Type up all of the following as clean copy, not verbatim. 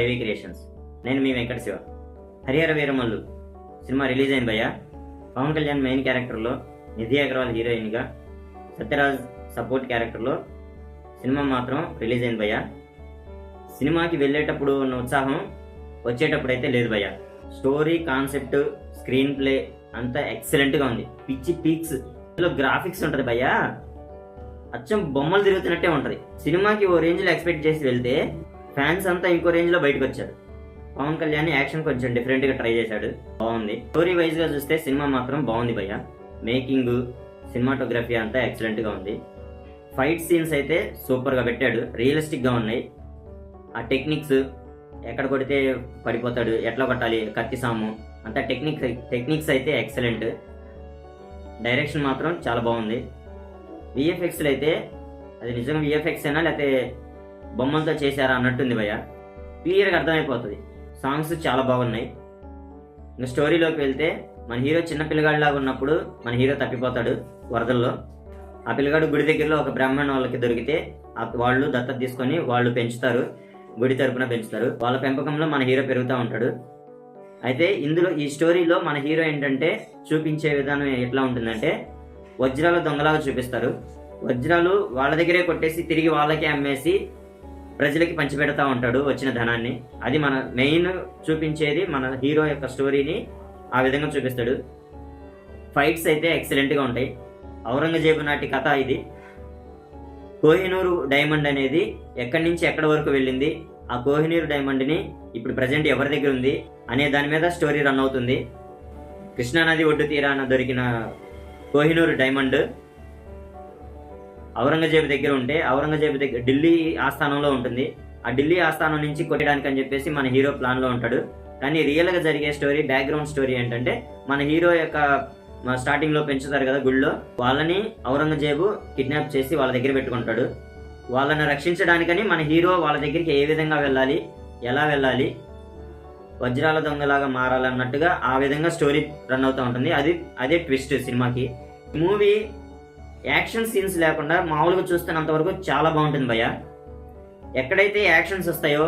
IV creations. నేను మీ Venkata Shiva. Harihara Veeramallu cinema release అయింది భయ్య. పవన్ కళ్యాణ్ మెయిన్ క్యారెక్టర్లో, నిధి అగర్వాల్ హీరోయిన్గా, సత్యరాజ్ సపోర్ట్ క్యారెక్టర్లో సినిమా మాత్రం రిలీజ్ అయింది భయ్య. సినిమాకి వెళ్ళేటప్పుడు ఉన్న ఉత్సాహం వచ్చేటప్పుడు అయితే లేదు భయ్య. స్టోరీ, కాన్సెప్ట్, స్క్రీన్ ప్లే అంతా ఎక్సలెంట్గా ఉంది. పిచ్చి పీక్స్. ఇందులో గ్రాఫిక్స్ ఉంటుంది భయ్య, అచ్చం బొమ్మలు తిరుగుతున్నట్టే ఉంటుంది. సినిమాకి ఓ రేంజ్లో ఎక్స్పెక్ట్ చేసి వెళ్తే ఫ్యాన్స్ అంతా ఇంకో రేంజ్లో బయటకు వచ్చారు. పవన్ కళ్యాణ్ యాక్షన్ కొంచెం డిఫరెంట్గా ట్రై చేశాడు, బాగుంది. స్టోరీ వైజ్గా చూస్తే సినిమా మాత్రం బాగుంది భయ్య. మేకింగ్, సినిమాటోగ్రఫీ అంతా ఎక్సలెంట్గా ఉంది. ఫైట్ సీన్స్ అయితే సూపర్గా పెట్టాడు, రియలిస్టిక్గా ఉన్నాయి. ఆ టెక్నిక్స్, ఎక్కడ కొడితే పడిపోతాడు, ఎట్లా కొట్టాలి, కత్తి సాము అంతా టెక్నిక్స్ అయితే ఎక్సలెంట్. డైరెక్షన్ మాత్రం చాలా బాగుంది. విఎఫ్ఎక్స్లు అయితే అది నిజంగా విఎఫ్ఎక్స్ అయినా లేకపోతే బొమ్మలతో చేశారా అన్నట్టుంది భయ్య. క్లియర్గా అర్థమైపోతుంది. సాంగ్స్ చాలా బాగున్నాయి. ఇంకా స్టోరీలోకి వెళ్తే, మన హీరో చిన్న పిల్లగాడిలాగా ఉన్నప్పుడు మన హీరో తప్పిపోతాడు వరదల్లో. ఆ పిల్లగాడు గుడి దగ్గరలో ఒక బ్రాహ్మణ వాళ్ళకి దొరికితే వాళ్ళు దత్తత తీసుకొని వాళ్ళు పెంచుతారు, గుడి తరపున పెంచుతారు. వాళ్ళ పెంపకంలో మన హీరో పెరుగుతూ ఉంటాడు. అయితే ఇందులో ఈ స్టోరీలో మన హీరో ఏంటంటే చూపించే విధానం ఎట్లా ఉంటుందంటే, వజ్రాల దొంగలాగా చూపిస్తారు. వజ్రాలు వాళ్ళ దగ్గరే కొట్టేసి తిరిగి వాళ్ళకే అమ్మేసి ప్రజలకి పంచిపెడతా ఉంటాడు వచ్చిన ధనాన్ని. అది మన మెయిన్ చూపించేది, మన హీరో యొక్క స్టోరీని ఆ విధంగా చూపిస్తాడు. ఫైట్స్ అయితే ఎక్సలెంట్గా ఉంటాయి. ఔరంగజేబు నాటి కథ ఇది. కోహినూరు డైమండ్ అనేది ఎక్కడి నుంచి ఎక్కడి వరకు వెళ్ళింది, ఆ కోహినూరు డైమండ్ని ఇప్పుడు ప్రజెంట్ ఎవరి దగ్గర ఉంది అనే దాని మీద స్టోరీ రన్ అవుతుంది. కృష్ణానది ఒడ్డు తీరాన దొరికిన కోహినూరు డైమండ్ ఔరంగజేబు దగ్గర ఉంటే, ఔరంగజేబు దగ్గర ఢిల్లీ ఆస్థానంలో ఉంటుంది. ఆ ఢిల్లీ ఆస్థానం నుంచి కొట్టడానికి అని చెప్పేసి మన హీరో ప్లాన్లో ఉంటాడు. కానీ రియల్గా జరిగే స్టోరీ, బ్యాక్గ్రౌండ్ స్టోరీ ఏంటంటే, మన హీరో యొక్క స్టార్టింగ్లో పెంచుతారు కదా గుళ్ళో, వాళ్ళని ఔరంగజేబు కిడ్నాప్ చేసి వాళ్ళ దగ్గర పెట్టుకుంటాడు. వాళ్ళని రక్షించడానికని మన హీరో వాళ్ళ దగ్గరికి ఏ విధంగా వెళ్ళాలి, ఎలా వెళ్ళాలి, వజ్రాల దొంగలాగా మారాలన్నట్టుగా ఆ విధంగా స్టోరీ రన్ అవుతూ ఉంటుంది. అదే ట్విస్ట్ సినిమాకి. మూవీ యాక్షన్ సీన్స్ లేకుండా మామూలుగా చూస్తున్నంతవరకు చాలా బాగుంటుంది భయ్య. ఎక్కడైతే యాక్షన్స్ వస్తాయో,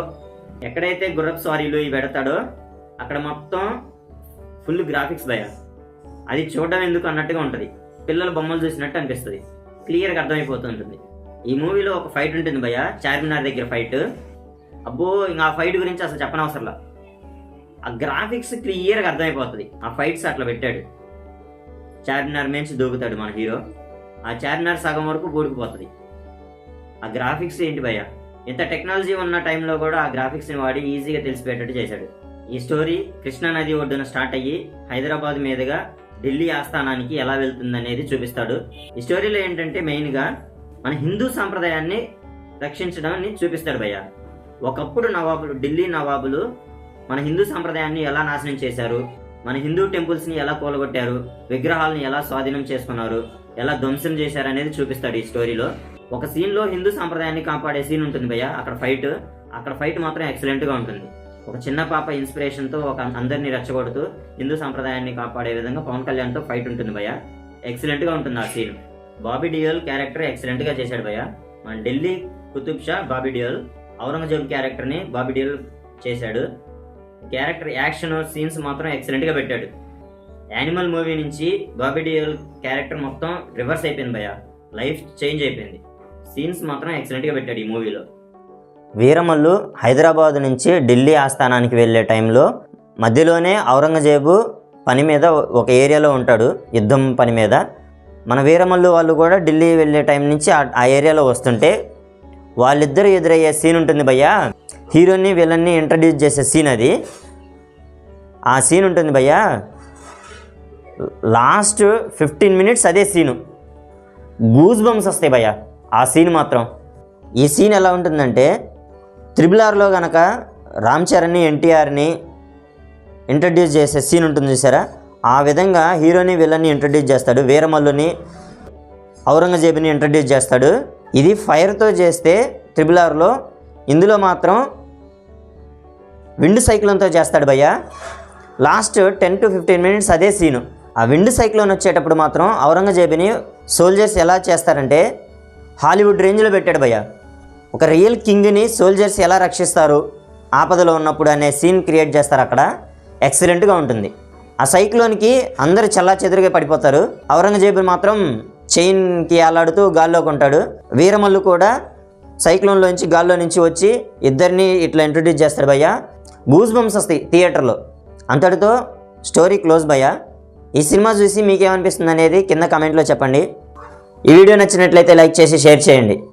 ఎక్కడైతే గుర్రపు స్వారీలు ఇవి పెడతాడో అక్కడ మొత్తం ఫుల్ గ్రాఫిక్స్ భయ్య. అది చూడడం ఎందుకు అన్నట్టుగా ఉంటుంది. పిల్లల బొమ్మలు చూసినట్టు అనిపిస్తుంది, క్లియర్గా అర్థమైపోతుంటుంది. ఈ మూవీలో ఒక ఫైట్ ఉంటుంది భయ్య, చార్మినార్ దగ్గర ఫైట్. అబ్బో, ఇంకా ఆ ఫైట్ గురించి అసలు చెప్పనవసరంలా. ఆ గ్రాఫిక్స్ క్లియర్గా అర్థమైపోతుంది. ఆ ఫైట్స్ అట్లా పెట్టాడు. చార్మినార్ నుంచి దూకుతాడు మన హీరో, ఆ చార్మినార్ సగం వరకు కూడుకుపోతుంది. ఆ గ్రాఫిక్స్ ఏంటి భయ్య, ఇంత టెక్నాలజీ ఉన్న టైంలో కూడా ఆ గ్రాఫిక్స్ని వాడి ఈజీగా తెలిసిపోయేటట్టు చేశాడు. ఈ స్టోరీ కృష్ణానది ఒడ్డున స్టార్ట్ అయ్యి హైదరాబాద్ మీదుగా ఢిల్లీ ఆస్థానానికి ఎలా వెళ్తుంది అనేది చూపిస్తాడు. ఈ స్టోరీలో ఏంటంటే మెయిన్గా మన హిందూ సాంప్రదాయాన్ని రక్షించడాన్ని చూపిస్తాడు భయ్య. ఒకప్పుడు నవాబులు, ఢిల్లీ నవాబులు మన హిందూ సాంప్రదాయాన్ని ఎలా నాశనం చేశారు, మన హిందూ టెంపుల్స్ని ఎలా కూలగొట్టారు, విగ్రహాలను ఎలా స్వాధీనం చేసుకున్నారు, ఎలా ధ్వంసం చేశారు అనేది చూపిస్తాడు ఈ స్టోరీలో. ఒక సీన్లో హిందూ సాంప్రదాయాన్ని కాపాడే సీన్ ఉంటుంది భయ్య. అక్కడ ఫైట్ మాత్రం ఎక్సలెంట్గా ఉంటుంది. ఒక చిన్న పాప ఇన్స్పిరేషన్తో అందరినీ రెచ్చగొడుతూ హిందూ సాంప్రదాయాన్ని కాపాడే విధంగా పవన్ కళ్యాణ్తో ఫైట్ ఉంటుంది భయ్య. ఎక్సలెంట్గా ఉంటుంది ఆ సీన్. బాబీ డియోల్ క్యారెక్టర్ ఎక్సలెంట్గా చేశాడు భయ్య. మన ఢిల్లీ కుతుబ్ షా బాబీ డియోల్, ఔరంగజేబు క్యారెక్టర్ని బాబీ డియోల్ చేశాడు. క్యారెక్టర్ యాక్షన్ సీన్స్ మాత్రం ఎక్సలెంట్గా పెట్టాడు. యానిమల్ మూవీ నుంచి బాబీ డియోల్ క్యారెక్టర్ మొత్తం రివర్స్ అయిపోయింది భయ్య, లైఫ్ చేంజ్ అయిపోయింది. సీన్స్ మాత్రం ఎక్సలెంట్గా పెట్టాడు ఈ మూవీలో. వీరమల్లు హైదరాబాద్ నుంచి ఢిల్లీ ఆస్థానానికి వెళ్ళే టైంలో మధ్యలోనే ఔరంగజేబు పని మీద ఒక ఏరియాలో ఉంటాడు, యుద్ధం పని మీద. మన వీరమల్లు వాళ్ళు కూడా ఢిల్లీ వెళ్ళే టైం నుంచి ఆ ఏరియాలో వస్తుంటే వాళ్ళిద్దరూ ఎదురయ్యే సీన్ ఉంటుంది భయ్య. హీరోని విలన్ని ఇంట్రడ్యూస్ చేసే సీన్ అది. ఆ సీన్ ఉంటుంది భయ్య, లాస్ట్ 15 మినిట్స్ అదే సీను. గూస్ బంప్స్ వస్తాయి భయ్య ఆ సీన్ మాత్రం. ఈ సీన్ ఎలా ఉంటుందంటే, RRRలో కనుక రామ్ చరణ్ని, ఎన్టీఆర్ని ఇంట్రడ్యూస్ చేసే సీన్ ఉంటుంది చూసారా, ఆ విధంగా హీరోని విలన్ని ఇంట్రడ్యూస్ చేస్తాడు. వీరమల్లుని, ఔరంగజేబుని ఇంట్రడ్యూస్ చేస్తాడు. ఇది ఫైర్తో చేస్తే RRRలో, ఇందులో మాత్రం విండ్ సైక్లోన్తో చేస్తాడు భయ్య. లాస్ట్ 10 to 15 మినిట్స్ అదే సీను. ఆ విండ్ సైక్లోన్ వచ్చేటప్పుడు మాత్రం ఔరంగజేబుని సోల్జర్స్ ఎలా చేస్తారంటే హాలీవుడ్ రేంజ్లో పెట్టాడు భయ్య. ఒక రియల్ కింగ్ని సోల్జర్స్ ఎలా రక్షిస్తారు ఆపదలో ఉన్నప్పుడు అనే సీన్ క్రియేట్ చేస్తారు అక్కడ. ఎక్సలెంట్గా ఉంటుంది. ఆ సైక్లోన్కి అందరూ చల్లా చెదురుగా పడిపోతారు. ఔరంగజేబు మాత్రం చైన్కి అలాడుతూ గాల్లోకి ఉంటాడు. వీరమల్లు కూడా సైక్లోన్లోంచి గాల్లో నుంచి వచ్చి ఇద్దరిని ఇట్లా ఇంట్రొడ్యూస్ చేస్తాడు భయ్య. గూస్ బంప్స్ వస్తాయి థియేటర్లో. అంతటితో స్టోరీ క్లోజ్ భయ్య. ఈ సినిమా చూసి మీకేమనిపిస్తుంది అనేది కింద కమెంట్లో చెప్పండి. ఈ వీడియో నచ్చినట్లయితే లైక్ చేసి షేర్ చేయండి.